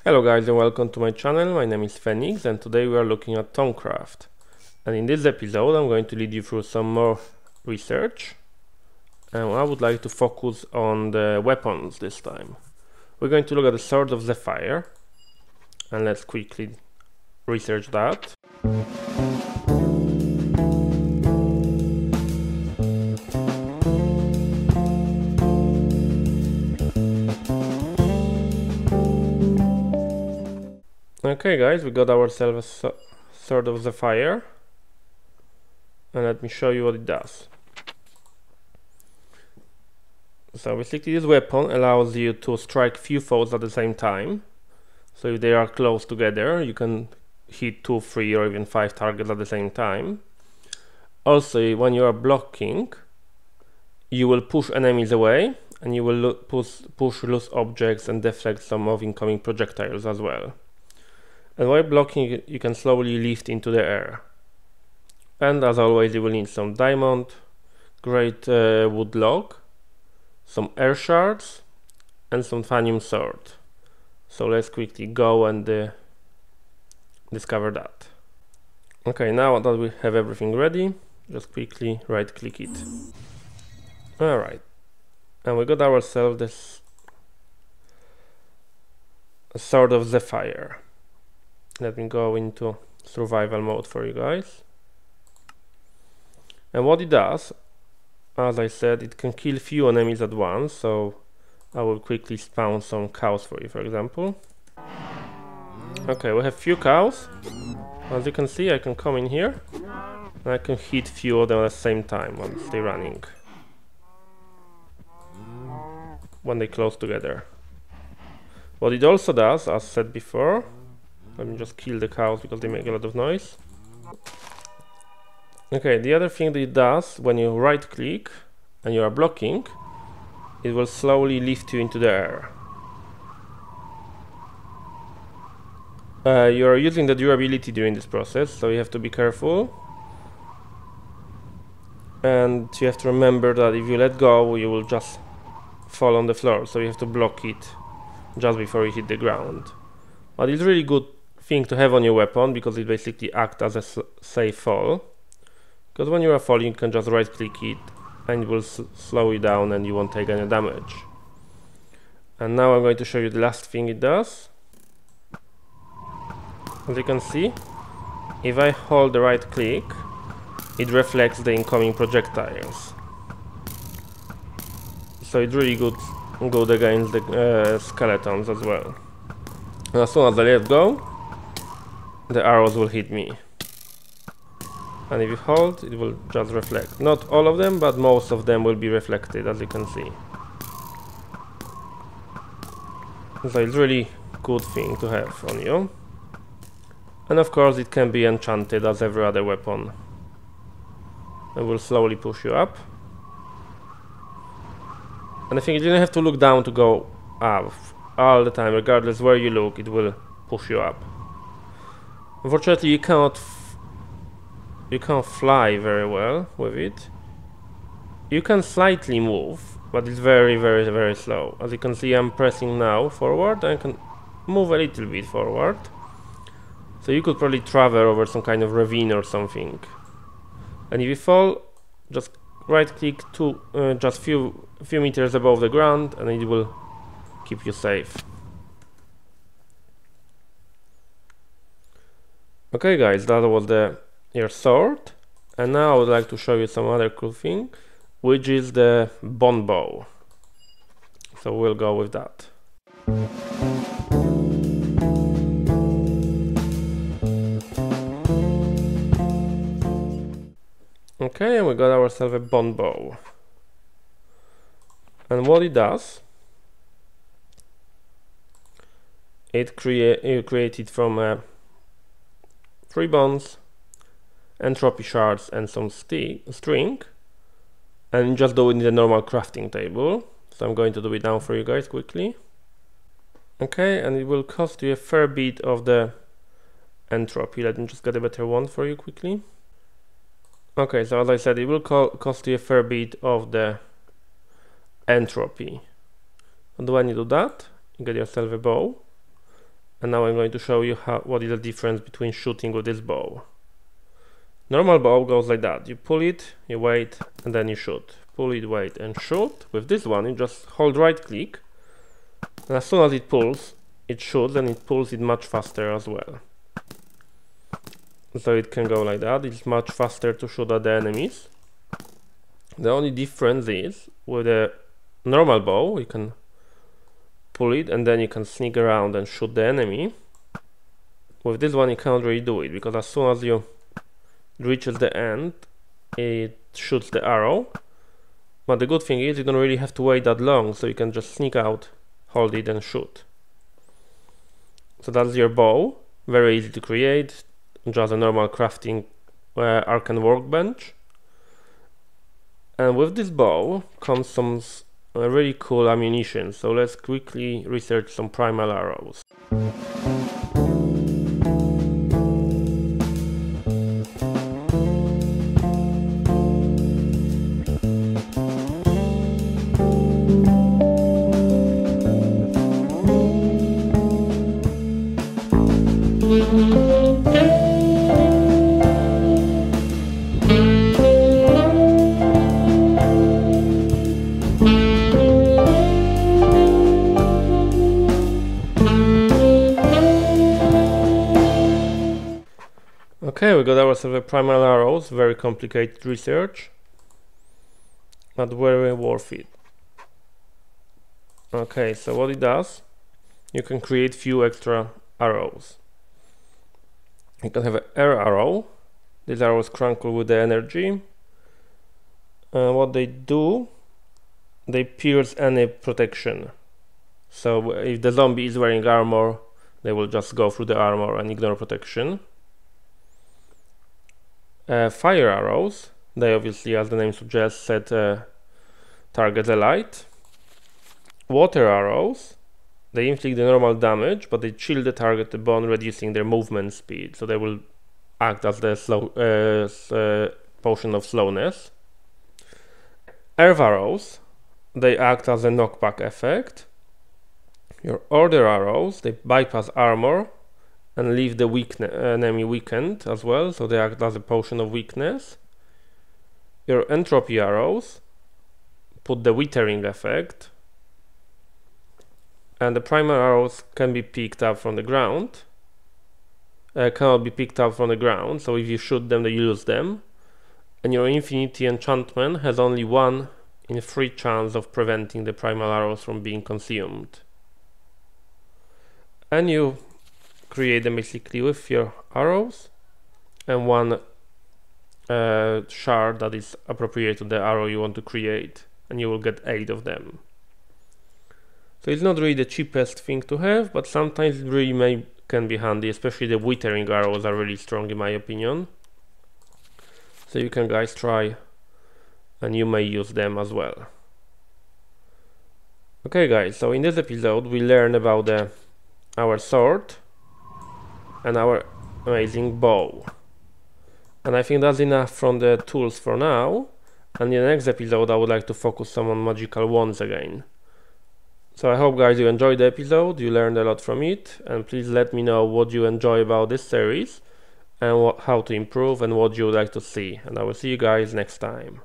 Hello guys and welcome to my channel. My name is Phoenix and today we are looking at Thaumcraft. And in this episode I'm going to lead you through some more research. And I would like to focus on the weapons this time. We're going to look at the Sword of Zephyr. And let's quickly research that. Okay guys, we got ourselves a Sword of Zephyr, and let me show you what it does. So basically this weapon allows you to strike few foes at the same time. So if they are close together, you can hit 2, 3 or even 5 targets at the same time. Also, when you are blocking, you will push enemies away and you will push loose objects and deflect some of incoming projectiles as well. And while blocking, you can slowly lift into the air. And as always, you will need some diamond, great wood log, some air shards, and some Thanium sword. So let's quickly go and discover that. Okay, now that we have everything ready, just quickly right click it. Alright, and we got ourselves this Sword of Zephyr. Let me go into survival mode for you guys. And what it does, as I said, it can kill few enemies at once, so I will quickly spawn some cows for you, for example. Okay, we have few cows. As you can see, I can come in here and I can hit few of them at the same time while they're running, when they close together. What it also does, as said before, let me just kill the cows because they make a lot of noise. Okay, the other thing that it does, when you right click and you are blocking, it will slowly lift you into the air. You are using the durability during this process, so you have to be careful. And you have to remember that if you let go, you will just fall on the floor, so you have to block it just before you hit the ground. But it's really good thing to have on your weapon because it basically acts as a safe fall. Because when you are falling, you can just right click it and it will slow you down and you won't take any damage. And now I'm going to show you the last thing it does. As you can see, if I hold the right click, it reflects the incoming projectiles. So it's really good against the skeletons as well. And as soon as I let go, the arrows will hit me. And if you hold, it will just reflect. Not all of them, but most of them will be reflected, as you can see. So it's really good thing to have on you. And of course it can be enchanted as every other weapon. It will slowly push you up. And I think you don't have to look down to go up all the time. Regardless where you look, it will push you up. Unfortunately, you cannot fly very well with it. You can slightly move, but it's very slow. As you can see, I'm pressing now forward and I can move a little bit forward. So you could probably travel over some kind of ravine or something. And if you fall, just right click to just few meters above the ground and it will keep you safe. Okay guys, that was your sword, and now I would like to show you some other cool thing, which is the bone bow. So we'll go with that. Okay, and we got ourselves a bone bow. And what it does, you create it from 3 bones, entropy shards and some string, and just do it in the normal crafting table. So I'm going to do it now for you guys quickly. Okay, and it will cost you a fair bit of the entropy. Let me just get a better one for you quickly. Okay, so as I said, it will cost you a fair bit of the entropy. And when you do that, you get yourself a bow, And now I'm going to show you what is the difference between shooting with this bow. Normal bow goes like that. You pull it, you wait, and then you shoot. Pull it, wait, and shoot. With this one, you just hold right click, and as soon as it pulls, it shoots, and it pulls it much faster as well. So it can go like that. It's much faster to shoot at the enemies. The only difference is with a normal bow, you can pull it and then you can sneak around and shoot the enemy. With this one you cannot really do it, because as soon as it reaches the end, it shoots the arrow. But the good thing is you don't really have to wait that long, so you can just sneak out, hold it and shoot. So that's your bow. Very easy to create, just a normal crafting arcane workbench. And with this bow comes some really cool ammunition, so let's quickly research some Primal Arrows. Okay, we got ourselves a Primal Arrows, very complicated research, but very worth it. Okay, so what it does, you can create few extra arrows. You can have an air arrow. These arrows crankle with the energy. What they do, they pierce any protection. So if the zombie is wearing armor, they will just go through the armor and ignore protection. Fire arrows, they obviously, as the name suggests, target the light. Water arrows, they inflict the normal damage, but they chill the target to bone, reducing their movement speed, so they will act as the potion of slowness. Earth arrows, they act as a knockback effect. Your order arrows, they bypass armor and leave the enemy weakened as well, so they act as a potion of weakness. Your entropy arrows put the withering effect, and the primal arrows can be picked up from the ground. Cannot be picked up from the ground, so if you shoot them, you lose them. And your infinity enchantment has only 1 in 3 chance of preventing the primal arrows from being consumed. And you create them basically with your arrows and 1 shard that is appropriate to the arrow you want to create, and you will get 8 of them. So it's not really the cheapest thing to have, but sometimes it really can be handy, especially the withering arrows are really strong in my opinion. So you can guys try, and you may use them as well. Okay guys, so in this episode we learn about our sword and our amazing bow. And I think that's enough from the tools for now, and in the next episode I would like to focus some on magical wands again. So I hope guys you enjoyed the episode, you learned a lot from it, and please let me know what you enjoy about this series and how to improve and what you would like to see, and I will see you guys next time.